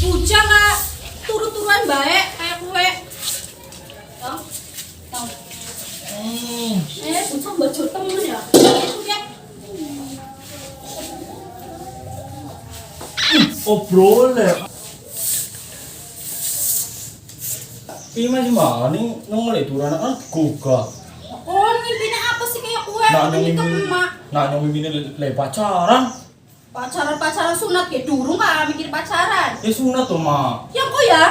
Bujang lah, turu-turuan baik kayak kue. Tong, tong. Bujang baju temen ya. Obrol ya. Ini masih mana nih nongol itu anak kan gugah. Oh, mimpinya apa sih kayak kue? Nyong mimpi le pacaran. Pacaran sunat ya durung kah mikir pacaran. Ya sunat tuh mak. Yang kok ya?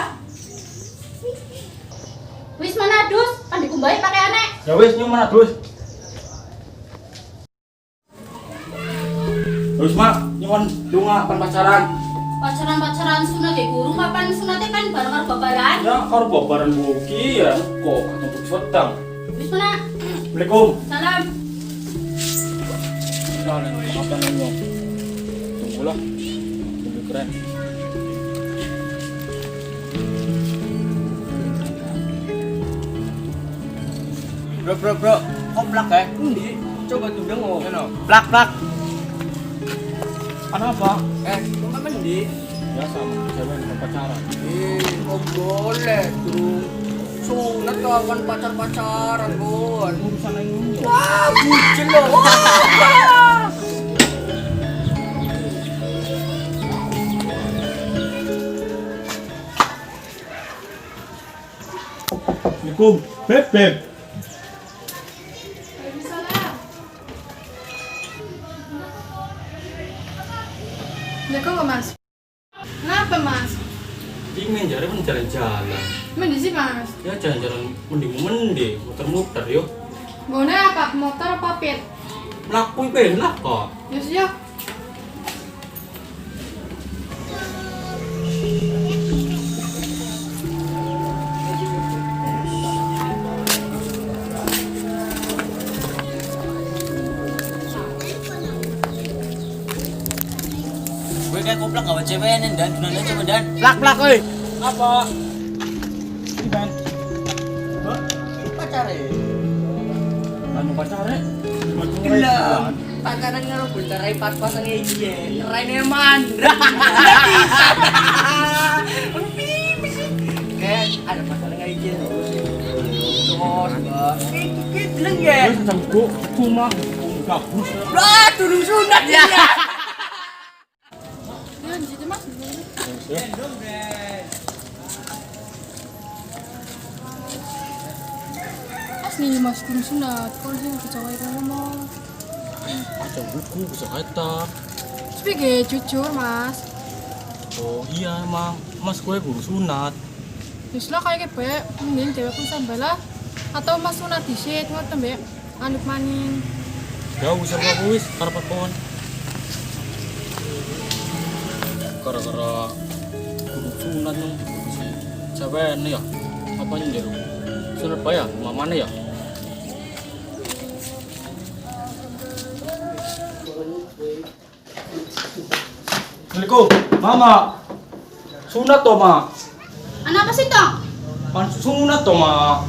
Wis mana dus? Kan dikumbai pakai aneh. Ya wis nyong mana terus? Terus mak nyong dunga pan pacaran. Pacaran sunat ya durung papan sunatnya kan bareng karo babaran. Ya karo babaran buki ya kok untuk sedang. Wis mana? Assalamualaikum. Salam. Salam makan nyong. Tunggu lah. Lebih keren. Bro, koplak ya? Endi? Coba tuh dengok. Plak. Kenapa? Kok mendi? Ya sama cewek yang pacaran. Kok boleh tuh. Sunat kawan pacaran, Gon. Urusan ini. Wah, bucin loh. Assalamualaikum. Beb. Assalamualaikum Mas. Kenapa Mas? Ingin jare men jalan-jalan. Mending sih Mas. Ya jalan-jalan mending muter-muter yo. Gone apa? Motor apa pit? Mlaku penak kok. Yes ya. Gue kayak koplak gak ceweknya dan tunannya coba dan. Plak euy. Apa? Iban. Pacare. Anu pacare? Gelem. Pacaran karo bentar ae pas-pasan iki. Raine mandra. Ada pacaran kayak iki. Terus, Mbak. Iki bilang ya. Wis samku cuma gabus. Lah, turun sunat ya. Ya di situ Mas. Asli Mas belum sunat. Kalau sih kecawai kamu mau. Ada buku bisa kata. Sebagai jujur Mas. Oh iya emang Mas gue guru sunat. Terus lah kayak kebe, mending cewek pun sambalah. Atau Mas sunat disit ngoten be. Anduk maning. Ya usah wis karepet pon. Gara-gara guru sunat nih si cewek nih ya. Apa nih dia? Sunat apa ya? Mamane ya? Assalamualaikum, Mama. Sunat toh, Ma. Anak apa sih tong? Pan sunat toh, Ma.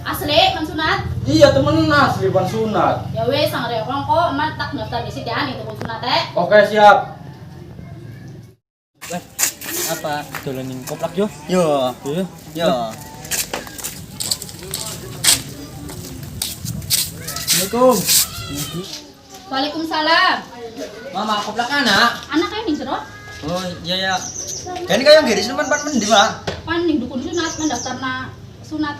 Asli kan sunat. Iya, temen asli pan sunat. Ya wes sang rekong kok emak tak daftar di situ itu pun sunat Oke, siap. Apa? Dolanin koplak yo. Yo. Yo. Assalamualaikum. Waalaikumsalam. Mama, koplak anak. Anak kayak ning jero. Oh, iya. Kan ini kayak giris teman pan mendi, Mak. Pan ning dukun sunat mendaftarna sunat.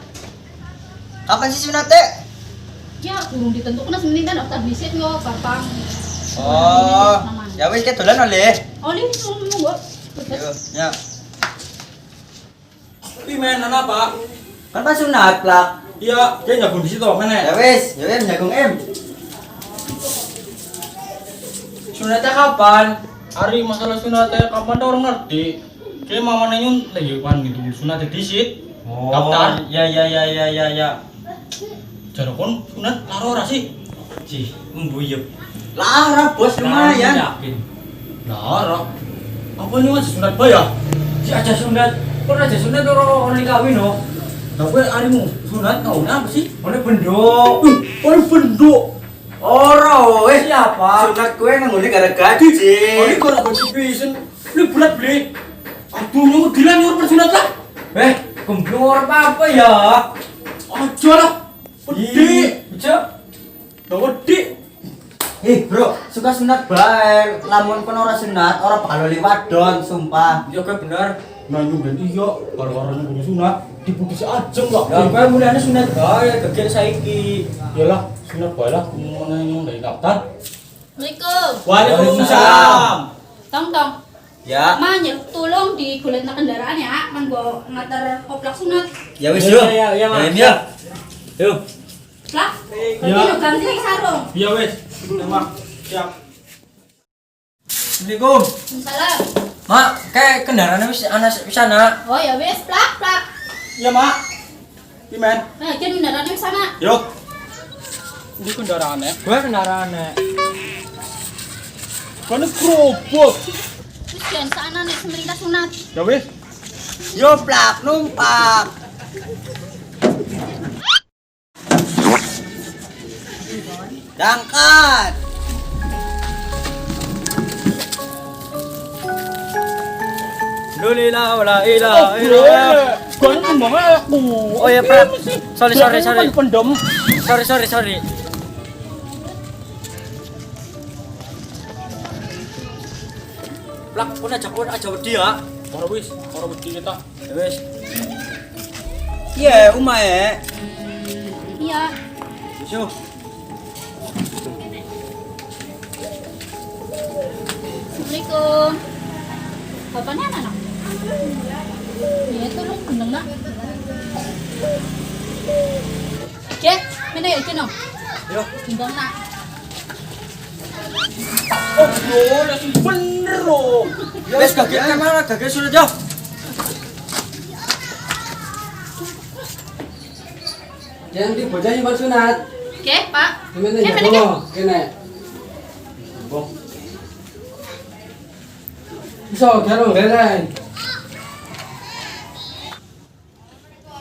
Kapan sih sunat teh? Ya kurang ditentukan sementing kan daftar di situ yo gampang. Oh, ya wis kedolan oleh. Oh ini semua. Yo, ya. Tapi mainan apa? Kan pas sunat, plak. Iya, dia jago di situ, mana? Ya wis jagung em. Sunatnya kapan? Hari masalah sunatnya kapan dah orang ngerti. Kayak mamanya nyun lagi kan gitu sunatnya disit. Daftar. Ya. Jadi kon sunat laro ora sih? Cih, mbuyep. Lara bos lumayan. Yakin. Laro. Apa nih mas sunat bayar? Si aja sunat. Kok aja sunat orang kawin no? Tapi harimu sunat kau apa sih? Ono bendok. Orang benduk. Ora wes siapa? Sunat kue nang ngene gara gaji. Ini kau nak kontribusi, ini bulat beli. Aduh, mau dilan nyuruh persunat lah. Gemblor apa ya? Aja lah, pedi. Bisa? Pedi. Bro, suka sunat bae. Lamun kon ora sunat, ora bakal liwat don, sumpah. Iya kan bener. Nah nyumbang iya, kalau orang yang sunat diputusi aja enggak. Ya kowe mulane sunat bae, gegek saiki. Yalah, sunat bae lah. Mau nanya dari daftar. Assalamualaikum. Waalaikumsalam. Tong. Ya. Manyer, tolong digolek kendaraan ya, man gua ngantar koplak sunat. Ya wis yo. Ya, Mas. Ya. Yo. Lah, Ya. berarti lo ganti lagi sarung. Iya wes, terima. Siap. Assalamualaikum. Salam. Mak, kayak kendaraan wis ana sana. Oh ya wes, plak. Iya mak. Pimen. Nah, kan kendaraannya sana. Yuk. Ini kendaraannya. Gue kendaraannya. Kan kerobok. Terus jangan sana nih semerintah sunat. Ya wes. Yo plak numpak. Dangkat. La ilaha illallah. Kan ngomong aku. Oh ya, Prak. Sorry. Pendem. Sorry. Plak, pun aja wedi ya. Ora wis, ora wedi kita. Ya wis. Iya, umae. Iya. Yo. Assalamualaikum. Bapaknya anak? Iya, tolong gendeng nak. Oke, mana ya kino? Yo. Gendeng nak. Oh, boleh bener loh. Wes gagek sudah jauh. Jangan dibocah yang bersunat. Oke, Pak. Gimana Oke, ya? mana ke? Kene. Bisa garong geleng.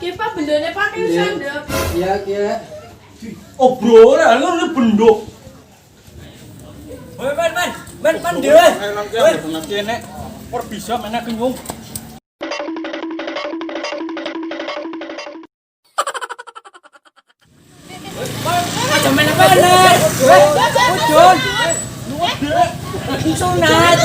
Ki Pak bendone Pak ki Iya. sandep. Iya, iya. Oh, bro, ini benduk. Woi, man dhewe. Nanti nek or bisa mana kenyung. Aja main bener. Ujun. Sunat.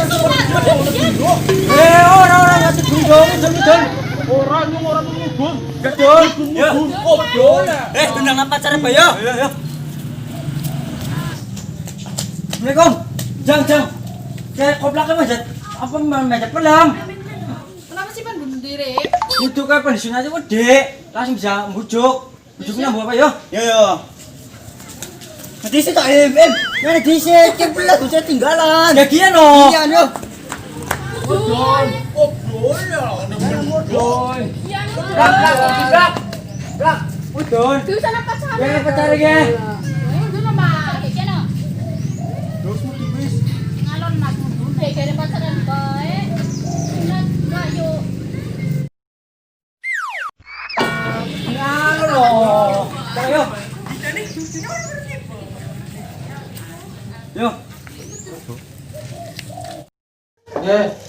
Orang ngasih gendong, ujun. Orang nyung. Gedul. Ya. Oh, bro. Gendang apa cara bayo? Yo. Assalamualaikum. Jang. Kayak koplaknya manjat. Apa manjat pelam? Kenapa sih Pan bunuh diri? Itu kan pendisunnya itu gede. Langsung bisa bujuk. Bujuknya buat apa yo? Yo. Nanti sih tak mana di sini? Kebelah tuh saya tinggalan. Ya kia no. Iya no. Oh, bro ya. Blak. Udon. Tuh sana pacaran. Ya pacar ya. Itu nama, kayak kino. Ngalon nak dulu. Kayak pacaran baik. Sunat kayu. Ngalo. Ayo. Yo.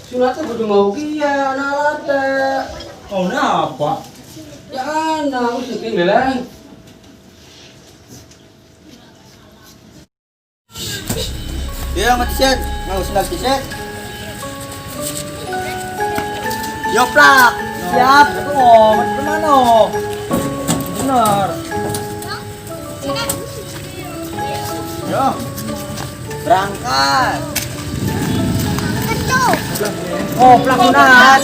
Sunatnya kudu mau kia anak late. Oh, apa? Ya anak, usah geleng. Ya mati set. Mau sunat set. Yo plak. Siap. Oh, mana? Benar. Yo. Berangkat. Oh, plak sunat.